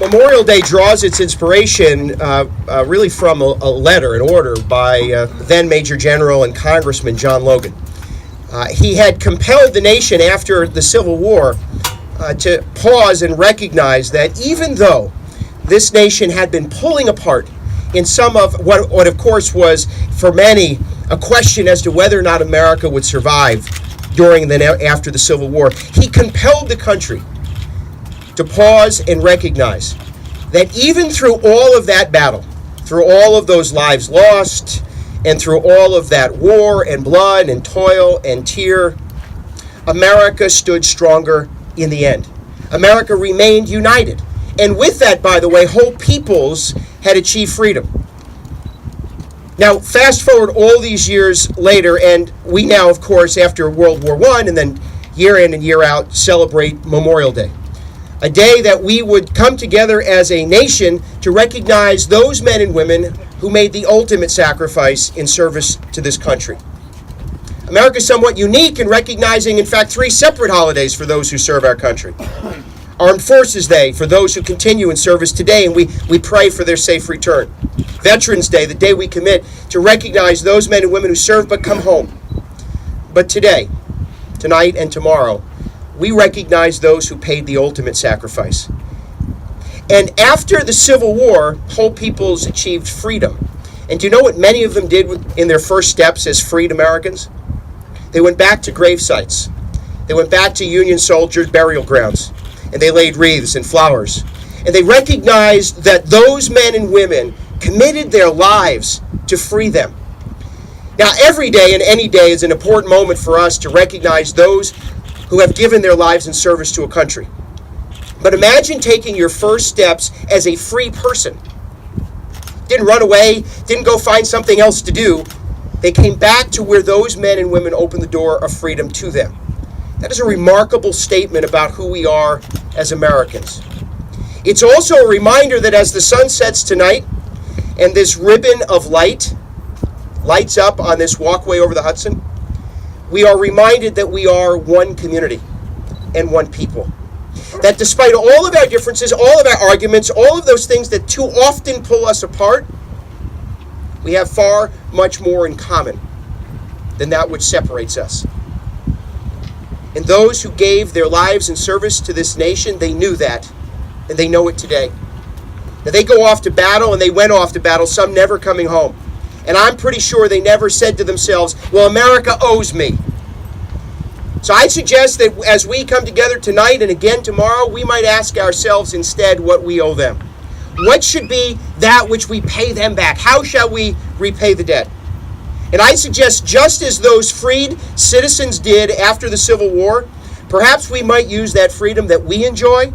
Memorial Day draws its inspiration really from a letter, an order by then Major General and Congressman John Logan. He had compelled the nation after the Civil War to pause and recognize that even though this nation had been pulling apart in some of what of course was for many a question as to whether or not America would survive during and after the Civil War, he compelled the country to pause and recognize that even through all of that battle, through all of those lives lost, and through all of that war and blood and toil and tear, America stood stronger in the end. America remained united. And with that, by the way, whole peoples had achieved freedom. Now, fast forward all these years later, and we now, of course, after World War I, and then year in and year out, celebrate Memorial Day. A day that we would come together as a nation to recognize those men and women who made the ultimate sacrifice in service to this country. America is somewhat unique in recognizing, in fact, 3 separate holidays for those who serve our country. Armed Forces Day for those who continue in service today, and we pray for their safe return. Veterans Day, the day we commit to recognize those men and women who serve but come home. But today, tonight and tomorrow, we recognize those who paid the ultimate sacrifice. And after the Civil War, whole peoples achieved freedom. And do you know what many of them did in their first steps as freed Americans? They went back to grave sites. They went back to Union soldiers' burial grounds. And they laid wreaths and flowers. And they recognized that those men and women committed their lives to free them. Now, every day and any day is an important moment for us to recognize those who have given their lives in service to a country. But imagine taking your first steps as a free person. Didn't run away, didn't go find something else to do. They came back to where those men and women opened the door of freedom to them. That is a remarkable statement about who we are as Americans. It's also a reminder that as the sun sets tonight and this ribbon of light lights up on this walkway over the Hudson, we are reminded that we are one community and one people. That despite all of our differences, all of our arguments, all of those things that too often pull us apart, we have far much more in common than that which separates us. And those who gave their lives in service to this nation, they knew that, and they know it today. Now they go off to battle, and they went off to battle, some never coming home. And I'm pretty sure they never said to themselves, well, America owes me. So I'd suggest that as we come together tonight and again tomorrow, we might ask ourselves instead what we owe them. What should be that which we pay them back? How shall we repay the debt? And I suggest just as those freed citizens did after the Civil War, perhaps we might use that freedom that we enjoy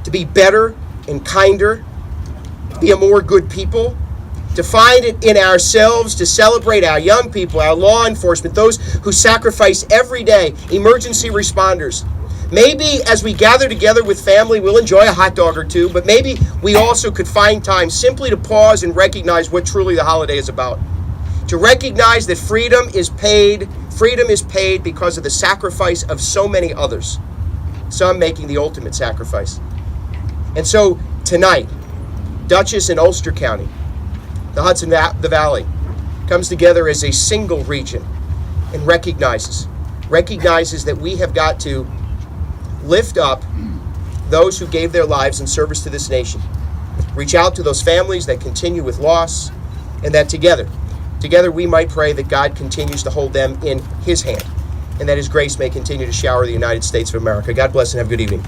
to be better and kinder, be a more good people, to find it in ourselves, to celebrate our young people, our law enforcement, those who sacrifice every day, emergency responders. Maybe as we gather together with family, we'll enjoy a hot dog or two, but maybe we also could find time simply to pause and recognize what truly the holiday is about. To recognize that freedom is paid because of the sacrifice of so many others, some making the ultimate sacrifice. And so tonight, Dutchess and Ulster County, the Hudson Valley, comes together as a single region and recognizes that we have got to lift up those who gave their lives in service to this nation. Reach out to those families that continue with loss, and that together we might pray that God continues to hold them in His hand, and that His grace may continue to shower the United States of America. God bless and have a good evening.